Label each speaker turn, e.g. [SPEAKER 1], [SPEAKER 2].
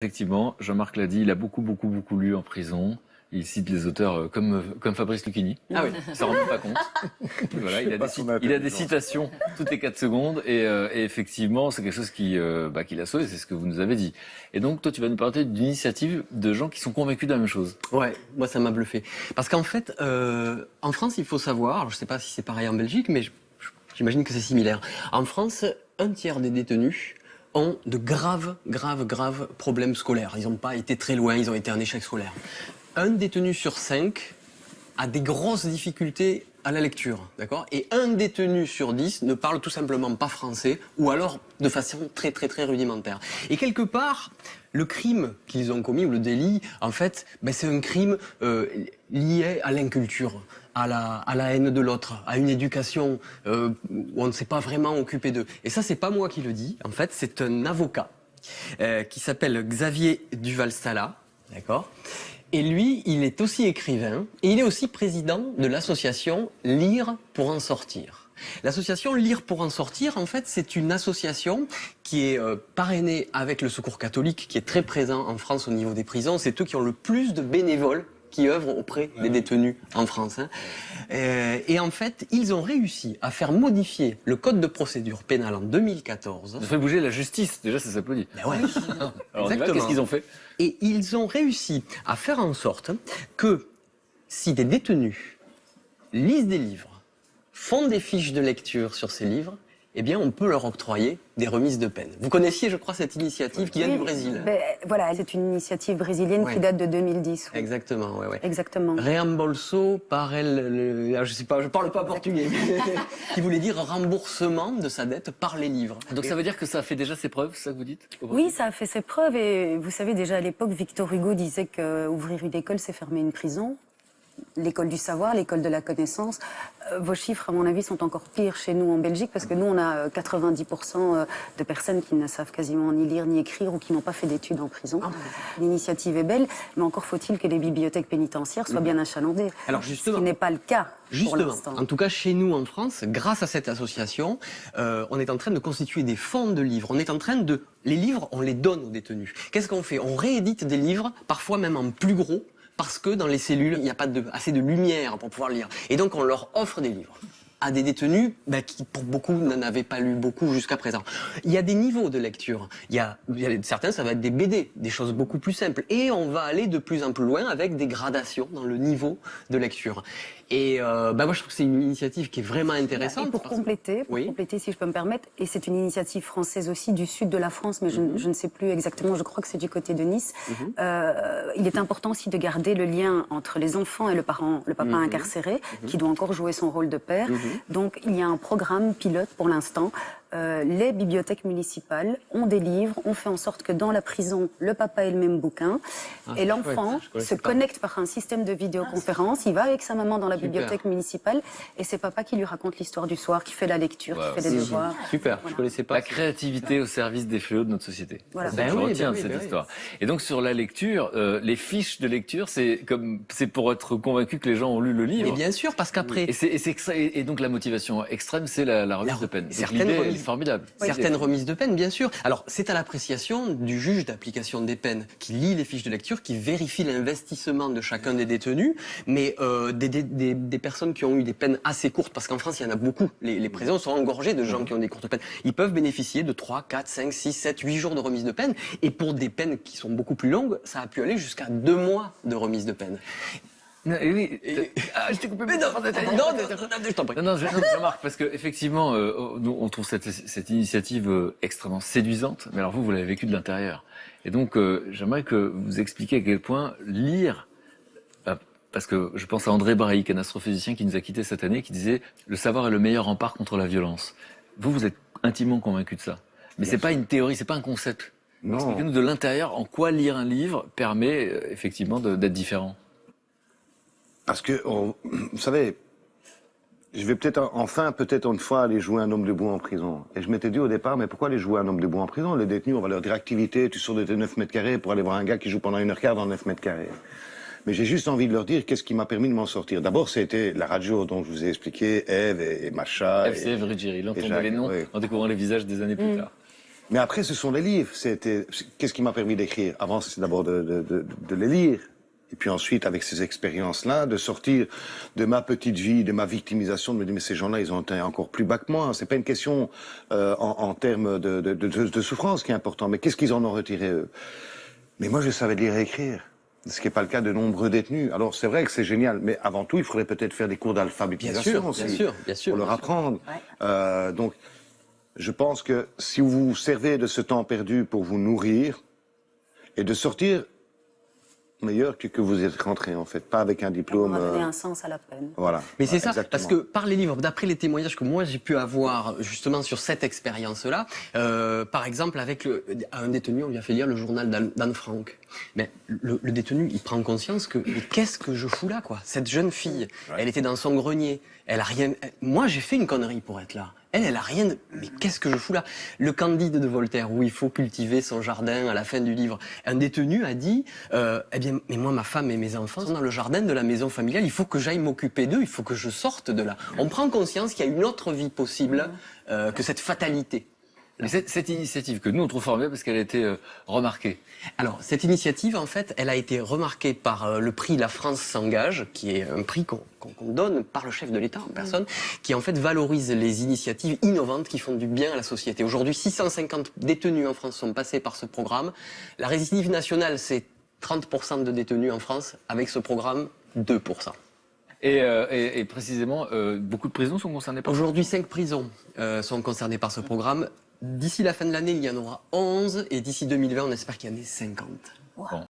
[SPEAKER 1] effectivement, Jean-Marc l'a dit, il a beaucoup lu en prison. Il cite les auteurs comme Fabrice Lucchini.
[SPEAKER 2] Ah oui.
[SPEAKER 1] Il s'en rend pas compte. Voilà, il a des citations toutes les 4 secondes et effectivement, c'est quelque chose qui l'a sauvé, c'est ce que vous nous avez dit. Et donc, toi, tu vas nous parler d'une initiative de gens qui sont convaincus de la même chose.
[SPEAKER 2] Ouais, moi, ça m'a bluffé. Parce qu'en fait, en France, il faut savoir, alors je sais pas si c'est pareil en Belgique, mais j'imagine que c'est similaire. En France, 1/3 des détenus ont de graves problèmes scolaires. Ils n'ont pas été très loin, ils ont été en échec scolaire. Un détenu sur 5 a des grosses difficultés à la lecture, d'accord ? Et un détenu sur 10 ne parle tout simplement pas français, ou alors de façon très rudimentaire. Et quelque part, le crime qu'ils ont commis, ou le délit, en fait, c'est un crime lié à l'inculture, à la haine de l'autre, à une éducation où on ne s'est pas vraiment occupé d'eux. Et ça, c'est pas moi qui le dis, en fait, c'est un avocat qui s'appelle Xavier Duval-Stala, d'accord ? Et lui, il est aussi écrivain et il est aussi président de l'association Lire pour en sortir. L'association Lire pour en sortir, en fait, c'est une association qui est parrainée avec le Secours catholique, qui est très présent en France au niveau des prisons. C'est eux qui ont le plus de bénévoles qui œuvrent auprès des détenus en France. Et en fait, ils ont réussi à faire modifier le code de procédure pénale en 2014.
[SPEAKER 1] Ça fait bouger la justice, déjà ça s'applaudit.
[SPEAKER 2] Ben ouais.
[SPEAKER 1] Alors qu'est-ce qu'ils ont fait ?
[SPEAKER 2] Et ils ont réussi à faire en sorte que si des détenus lisent des livres, font des fiches de lecture sur ces livres, eh bien on peut leur octroyer des remises de peine. Vous connaissiez, je crois, cette initiative qui vient du Brésil.
[SPEAKER 3] Voilà, c'est une initiative brésilienne qui date de 2010. Oui.
[SPEAKER 2] Exactement, ouais.
[SPEAKER 3] Exactement.
[SPEAKER 2] Reembolso par je sais pas, je parle pas portugais, qui voulait dire remboursement de sa dette par les livres.
[SPEAKER 1] Donc ça veut dire que ça a fait déjà ses preuves, c'est ça que vous dites ?
[SPEAKER 3] Oui, ça a fait ses preuves et vous savez déjà à l'époque, Victor Hugo disait qu'ouvrir une école, c'est fermer une prison. L'école du savoir, l'école de la connaissance. Vos chiffres, à mon avis, sont encore pires chez nous en Belgique parce que nous, on a 90% de personnes qui ne savent quasiment ni lire ni écrire ou qui n'ont pas fait d'études en prison. L'initiative est belle, mais encore faut-il que les bibliothèques pénitentiaires soient bien achalandées.
[SPEAKER 2] Alors justement,
[SPEAKER 3] ce qui n'est pas le cas pour l'instant.
[SPEAKER 2] En tout cas, chez nous en France, grâce à cette association, on est en train de constituer des fonds de livres. On est en train de... Les livres, on les donne aux détenus. Qu'est-ce qu'on fait ? On réédite des livres, parfois même en plus gros, parce que dans les cellules, il n'y a pas assez de lumière pour pouvoir lire. Et donc, on leur offre des livres à des détenus qui, pour beaucoup, n'en avaient pas lu beaucoup jusqu'à présent. Il y a des niveaux de lecture. Certains, ça va être des BD, des choses beaucoup plus simples. Et on va aller de plus en plus loin avec des gradations dans le niveau de lecture. Et moi, je trouve que c'est une initiative qui est vraiment intéressante.
[SPEAKER 3] Et pour compléter, si je peux me permettre, et c'est une initiative française aussi du sud de la France, mais je ne sais plus exactement, je crois que c'est du côté de Nice. Il est important aussi de garder le lien entre les enfants et le papa incarcéré, qui doit encore jouer son rôle de père. Donc il y a un programme pilote pour l'instant. Les bibliothèques municipales ont des livres, on fait en sorte que dans la prison, le papa ait le même bouquin, et l'enfant se connecte par un système de vidéoconférence, il va avec sa maman dans la bibliothèque municipale, et c'est papa qui lui raconte l'histoire du soir, qui fait la lecture, qui fait les devoirs.
[SPEAKER 2] Super, je connaissais pas.
[SPEAKER 1] La créativité au service des fléaux de notre société.
[SPEAKER 3] Voilà.
[SPEAKER 1] Je retiens de cette histoire. Et donc sur la lecture, les fiches de lecture, c'est pour être convaincu que les gens ont lu le livre.
[SPEAKER 2] Mais bien sûr, parce qu'après...
[SPEAKER 1] Et donc la motivation extrême, c'est la remise de peine. C'est formidable.
[SPEAKER 2] Certaines remises de peine, bien sûr. Alors, c'est à l'appréciation du juge d'application des peines qui lit les fiches de lecture, qui vérifie l'investissement de chacun des détenus, mais des personnes qui ont eu des peines assez courtes, parce qu'en France, il y en a beaucoup. Les prisons sont engorgées de gens qui ont des courtes peines. Ils peuvent bénéficier de 3, 4, 5, 6, 7, 8 jours de remise de peine. Et pour des peines qui sont beaucoup plus longues, ça a pu aller jusqu'à 2 mois de remise de peine.
[SPEAKER 1] Oui, je t'ai coupé.
[SPEAKER 2] Je t'en prie.
[SPEAKER 1] Non, je remarque parce que effectivement, nous on trouve cette initiative extrêmement séduisante. Mais alors vous l'avez vécu de l'intérieur. Et donc j'aimerais que vous expliquiez à quel point lire, parce que je pense à André Braic, un astrophysicien qui nous a quittés cette année, qui disait le savoir est le meilleur rempart contre la violence. Vous êtes intimement convaincu de ça. Mais c'est pas une théorie, c'est pas un concept. Expliquez-nous de l'intérieur en quoi lire un livre permet effectivement d'être différent.
[SPEAKER 4] Parce que, vous savez, je vais peut-être une fois aller jouer un homme debout en prison. Et je m'étais dit au départ, mais pourquoi aller jouer un homme debout en prison ? Les détenus, on va leur dire activité, tu sors de tes 9 mètres carrés pour aller voir un gars qui joue pendant 1h15 dans 9 mètres carrés. Mais j'ai juste envie de leur dire qu'est-ce qui m'a permis de m'en sortir. D'abord, c'était la radio dont je vous ai expliqué, Ève et Macha.
[SPEAKER 1] Ève, c'est Ève Ruggieri. L'entendre les noms en découvrant les visages des années plus tard.
[SPEAKER 4] Mais après, ce sont les livres. Qu'est-ce qui m'a permis d'écrire? Avant, c'est d'abord de les lire. Et puis ensuite, avec ces expériences-là, de sortir de ma petite vie, de ma victimisation, de me dire, mais ces gens-là, ils ont été encore plus bas que moi. C'est pas une question en termes de souffrance qui est important, mais qu'est-ce qu'ils en ont retiré, eux? Mais moi, je savais lire et écrire. Ce qui n'est pas le cas de nombreux détenus. Alors, c'est vrai que c'est génial, mais avant tout, il faudrait peut-être faire des cours d'alphabétisation aussi.
[SPEAKER 2] Bien sûr.
[SPEAKER 4] Pour leur apprendre.
[SPEAKER 3] Ouais.
[SPEAKER 4] Donc, je pense que si vous vous servez de ce temps perdu pour vous nourrir et de sortir meilleur que vous êtes rentré, en fait, pas avec un diplôme.
[SPEAKER 3] On va donner un sens à la peine.
[SPEAKER 4] Voilà.
[SPEAKER 2] Mais c'est ça,
[SPEAKER 4] exactement.
[SPEAKER 2] parce que par les livres, d'après les témoignages que moi j'ai pu avoir justement sur cette expérience-là, par exemple avec un détenu, on lui a fait lire le journal d'Anne Frank. Mais le détenu, il prend conscience que mais qu'est-ce que je fous là, quoi? Cette jeune fille, elle était dans son grenier, elle a rien. Moi, j'ai fait une connerie pour être là. Elle a rien. Mais qu'est-ce que je fous là? Le Candide de Voltaire, où il faut cultiver son jardin à la fin du livre. Un détenu a dit, eh bien, mais moi, ma femme et mes enfants sont dans le jardin de la maison familiale. Il faut que j'aille m'occuper d'eux. Il faut que je sorte de là. On prend conscience qu'il y a une autre vie possible que cette fatalité.
[SPEAKER 1] Mais cette initiative que nous on trouve formidable parce qu'elle a été remarquée.
[SPEAKER 2] Alors, cette initiative, en fait, elle a été remarquée par le prix La France s'engage, qui est un prix qu'on donne par le chef de l'État en personne, qui en fait valorise les initiatives innovantes qui font du bien à la société. Aujourd'hui, 650 détenus en France sont passés par ce programme. La récidive nationale, c'est 30% de détenus en France. Avec ce programme, 2%.
[SPEAKER 1] Et précisément, beaucoup de prisons sont concernées par ça.
[SPEAKER 2] Aujourd'hui, 5 prisons sont concernées par ce programme. D'ici la fin de l'année, il y en aura 11, et d'ici 2020, on espère qu'il y en ait 50.
[SPEAKER 3] Wow.
[SPEAKER 1] Bon.